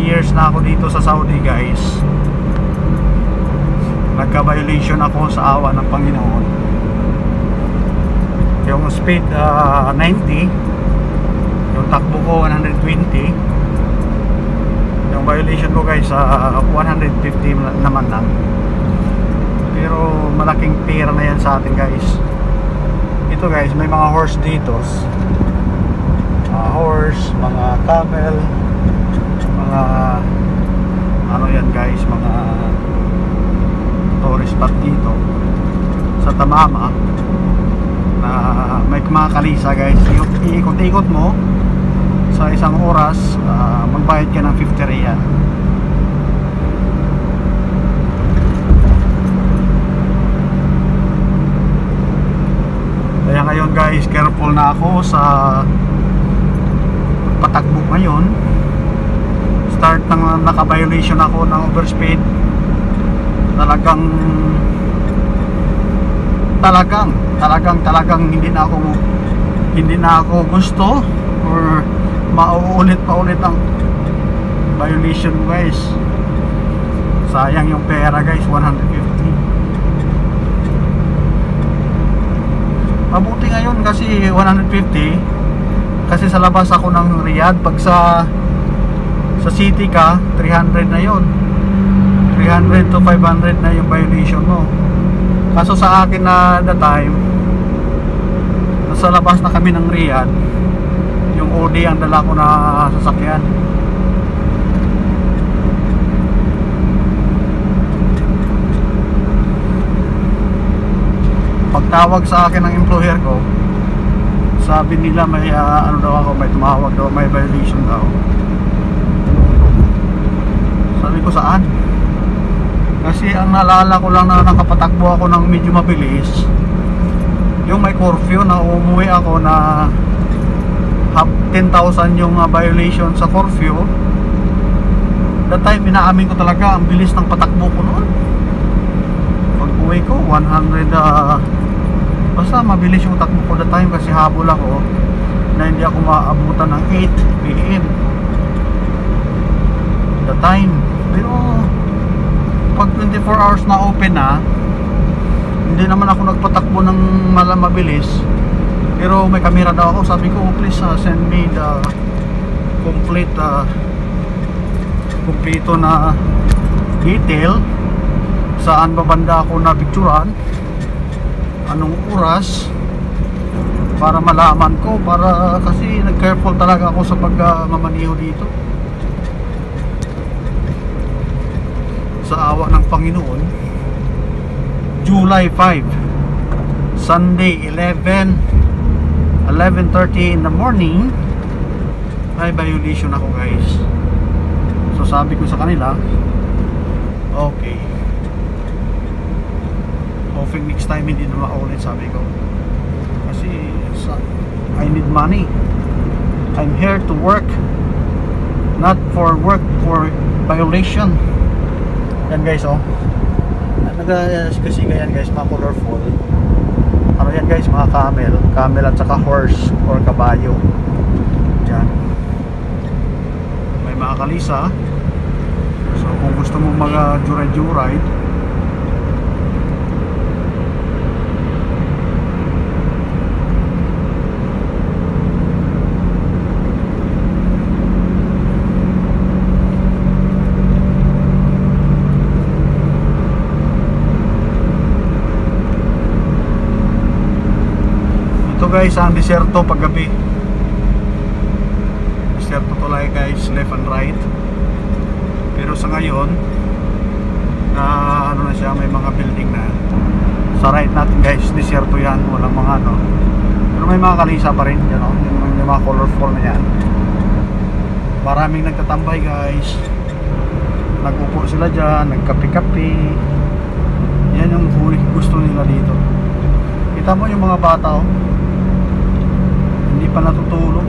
Years na ako dito sa Saudi, guys. Nagka-violation ako sa awa ng Panginoon. Yung speed 90, yung takbo ko 120, yung violation ko, guys, 150 naman lang. Pero malaking pera na yan sa atin, guys. Ito, guys, may mga horse dito, horse, mga camel, mga ano yan, guys, mga tourist spot dito sa Tamama na may mga kalisa, guys. Iikot-ikot mo sa isang oras, magbayad ka ng 50 riyal. Kaya ngayon, guys, careful na ako sa patakbo ngayon. Start nang naka-violation ako ng overspeed, talagang hindi na ako gusto or mauulit ang violation, guys. Sayang yung pera, guys, 150. Mabuti ngayon kasi 150, kasi sa labas ako ng Riyadh. Pag sa city ka, 300 na yon, 300 to 500 na yung violation mo. Kaso sa akin na the time, nasa labas na kami ng Riyadh, yung OD ang dala ko na sasakyan. Pagtawag sa akin ng employer ko, sabi nila may ano daw ako, may tumawag daw, may violation daw. Sabi ko, saan? Kasi ang naalala ko lang na nakapatakbo ako ng medyo mabilis, yung may curfew na umuwi ako na 10,000 yung violation sa curfew. That time, inaamin ko talaga ang bilis ng patakbo ko noon. Pag uwi ko 100, basta mabilis yung takbo ko that time, kasi habol ako na hindi ako maabutan ng 8 PM the time. Pero pag 24 hours na open na, hindi naman ako nagpatakbo ng mabilis. Pero may camera daw ako. Sabi ko, please send me the kompleto na detail, saan ba banda ako na picturean, anong oras, para malaman ko, para kasi nag-careful talaga ako sa pagmamaniho dito. Sa awa ng Panginoon, July 5, Sunday, 11:30 in the morning, may violation ako, guys. So sabi ko sa kanila, okay, hoping next time hindi na maulit, sabi ko. Kasi I need money. I'm here to work, not for work for violation. Yan, guys, oh. Kasi yan, guys, mga colorful. Ano yan, guys, mga camel at saka horse or kabayo. Yan. May mga kalisa. So kung gusto mo mag-joyride, guys, ang disyerto paggabi. Disyerto to lang, guys, left and right. Pero sa ngayon na ano na siya, may mga building na. Sa right natin, guys, disyerto yan, walang mga ano. Pero may mga kalisa pa rin, you know, yung mga colorful na yan. Maraming nagtatambay, guys. Nag-upo sila dyan, nagkape-kape. Yan yung gusto nila dito. Kita mo yung mga bata, oh, hindi pa natutulog.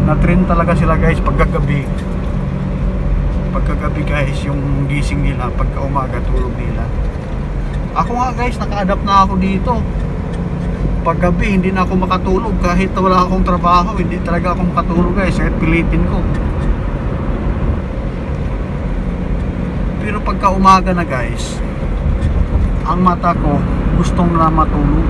na-train talaga sila guys pagkagabi guys, yung gising nila pagka umaga, tulog nila. Ako nga guys, naka-adapt na ako dito. Paggabi hindi na ako makatulog kahit wala akong trabaho, hindi talaga ako makatulog guys, kahit pilitin ko. Pero pagka umaga na guys, ang mata ko gustong na matulog.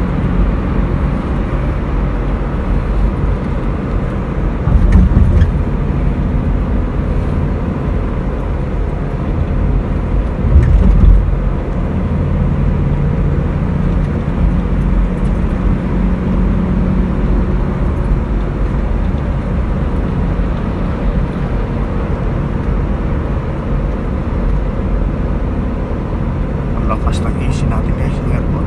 Lakas ng AC natin guys ng aircon.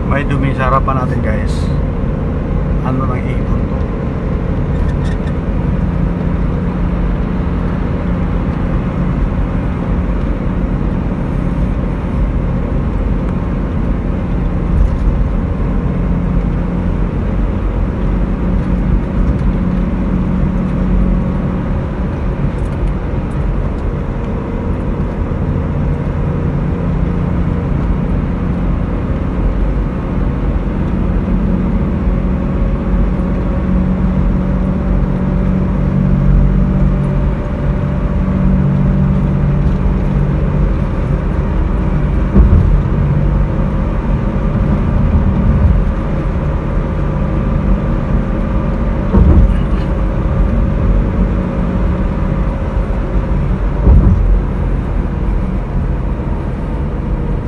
May dumi sa harapan natin guys. Ano nang ipon to?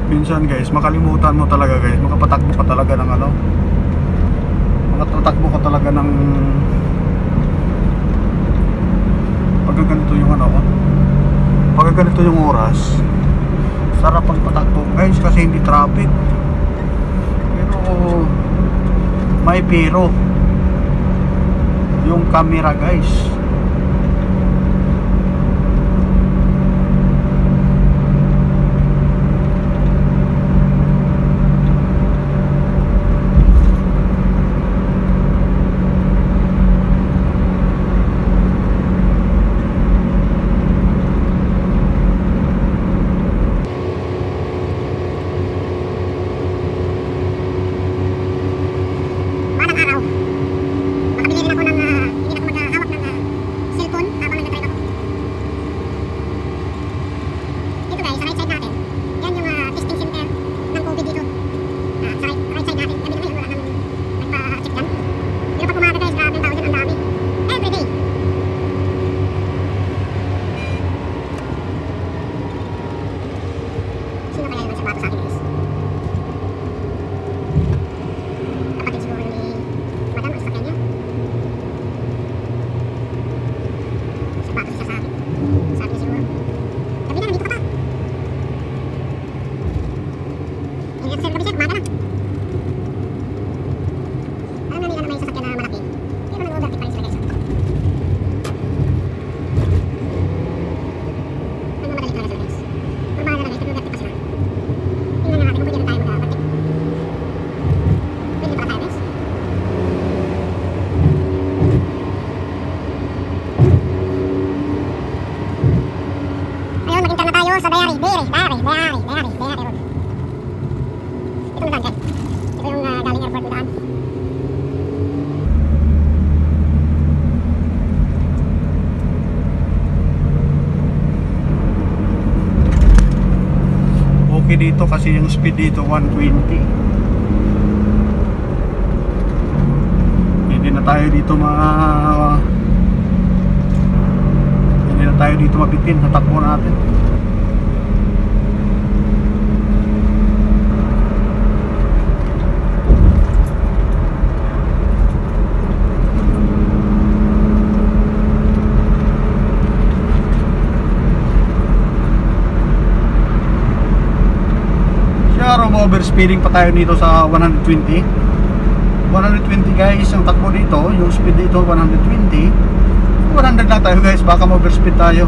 Minsan guys, makalimutan mo talaga guys, makapatakbo ka talaga ng ano, makapatakbo ka talaga ng pagka ganito yung ano, pagka ganito yung oras, sarap ang patakbo guys kasi hindi traffic. Pero may pero yung camera guys. Dito kasi yung speed dito 120. Hindi na tayo dito mabitin sa takbo natin. Overspeeding pa tayo dito sa 120. 120 guys yung takbo dito, yung speed dito 120. 100 lang tayo guys, baka ma-overspeed tayo.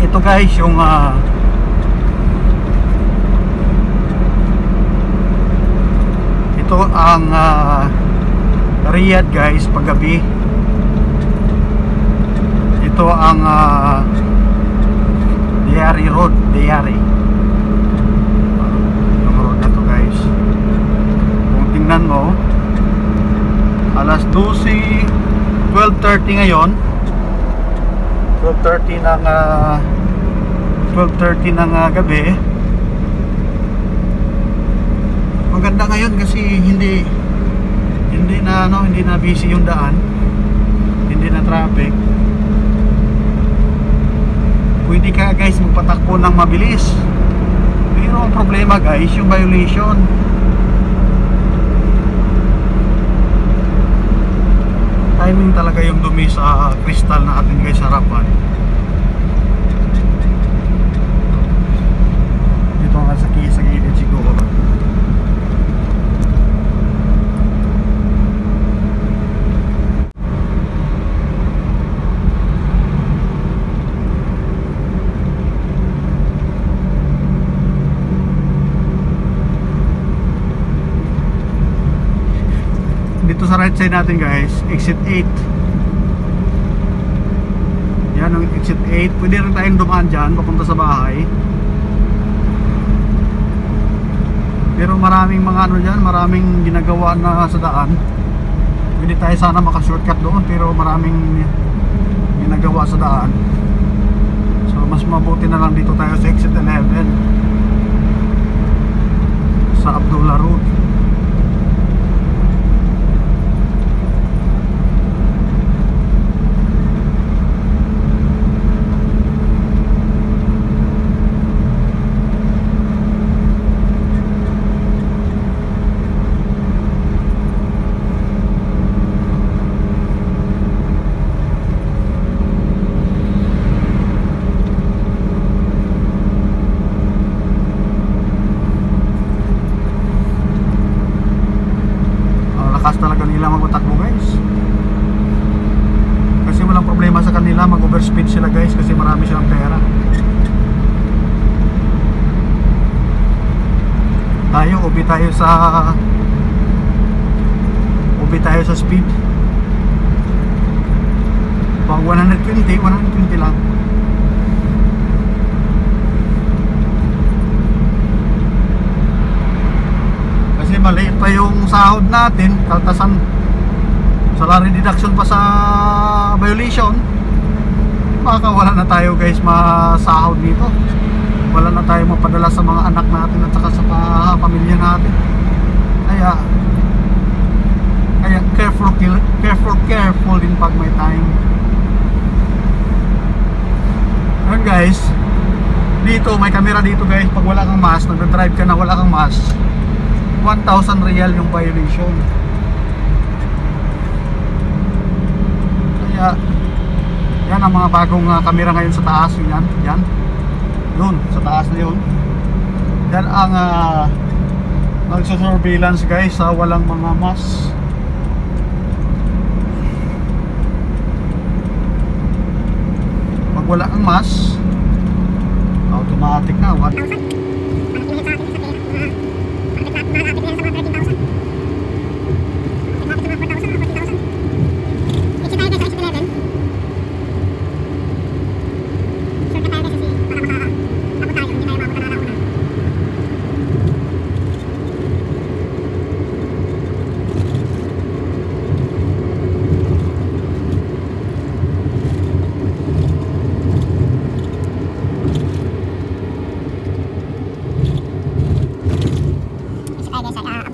Ito guys yung ito ang Riyadh guys paggabi. Ito ang Diyari Road, Diyari. Yung road na to guys. Kung tingnan mo, alas 12, 12:30 ngayon. 12:30 ng 12:30 ng gabi. Maganda ngayon kasi hindi na busy yung daan, hindi na traffic. Pwede ka guys magpatakbo ng mabilis, pero ang problema guys yung violation. Timing talaga yung dumi sa kristal na atin guys harapan. Dito nga sa gilid siguro. Dito sa right side natin guys, exit 8. Yan ang exit 8. Pwede rin tayong dumaan dyan papunta sa bahay. Pero maraming mga ano dyan, maraming ginagawa na sa daan. Pwede tayo sana maka-shortcut doon, pero maraming ginagawa sa daan. So mas mabuti na lang dito tayo sa exit 11 sa Abdullah Road. Talaga nila magpatakbo guys, kasi walang problema sa kanila mag-overspeed sila guys, kasi marami silang pera. Tayo ubi tayo sa speed. Pag 120 lang. Maliit pa yung sahod natin, kaltasan salary deduction pa sa violation, baka wala na tayo guys masahod dito, wala na tayo mapadala sa mga anak natin at saka sa pamilya natin. Kaya careful din pag may time. Ayun guys, dito may camera dito guys, pag wala kang mask, nagdadrive ka na wala kang mask, 1,000 real yung violation. Kaya yan ang mga bagong camera ngayon sa taas. Yan yun, sa taas na yun. Yan ang nagsusurveillance guys sa walang mga mask. Pag wala kang mask, automatic na 1,000. guys,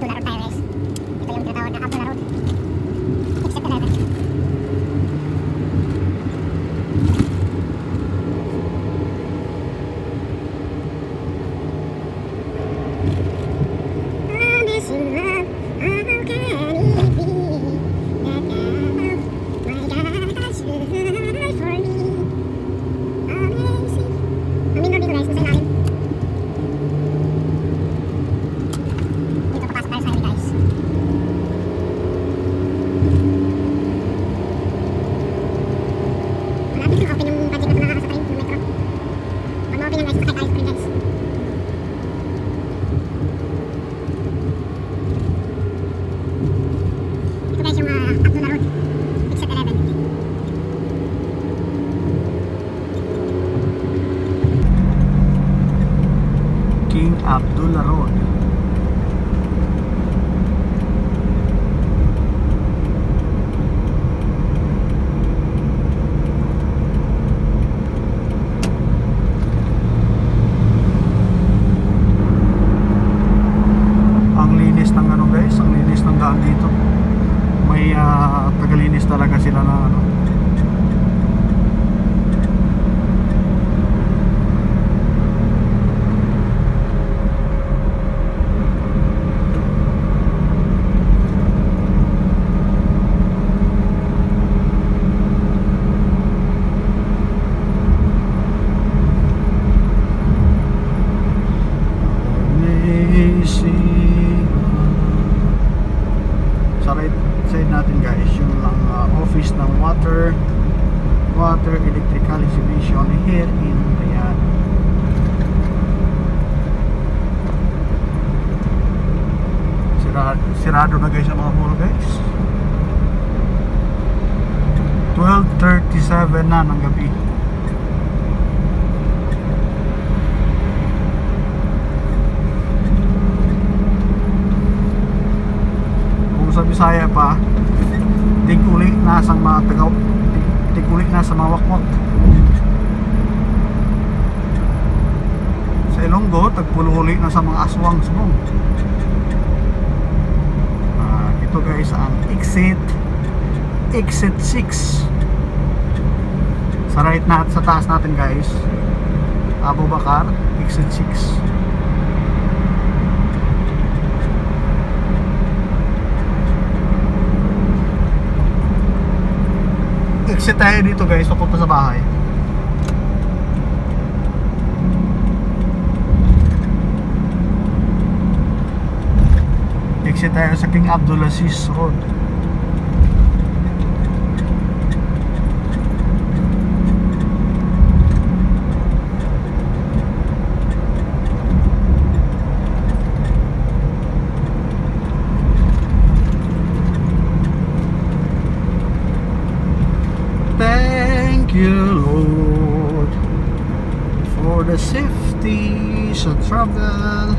King Abdullah Road. Ang linis ng ano guys, ang linis ng daan dito. May tagalinis talaga sila na ano. Sa right side natin guys, yung lang office ng water electrical distribution here in Riyadh. Sirado na guys ang mga mall guys. 12:37 na ng gabi. Sa Bisaya pa, tig-uli na sa mga tagaw, tig-uli na sa mga wakwak. Sa Ilonggo, tagpuluhuli na sa mga aswang sumong. Ito guys ang exit 6. Sa right na, sa taas natin guys, Abu Bakar, exit 6. Exit tayo dito guys, papunta sa bahay. Exit tayo sa King Abdulaziz Road. Thank you Lord for the safety of travel.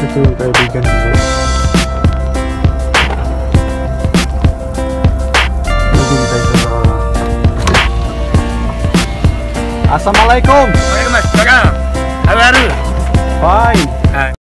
Ito yung kaibigan ko. Naghintay sa Assalamualaikum. Waalaikumsalam. Kabar? Fine.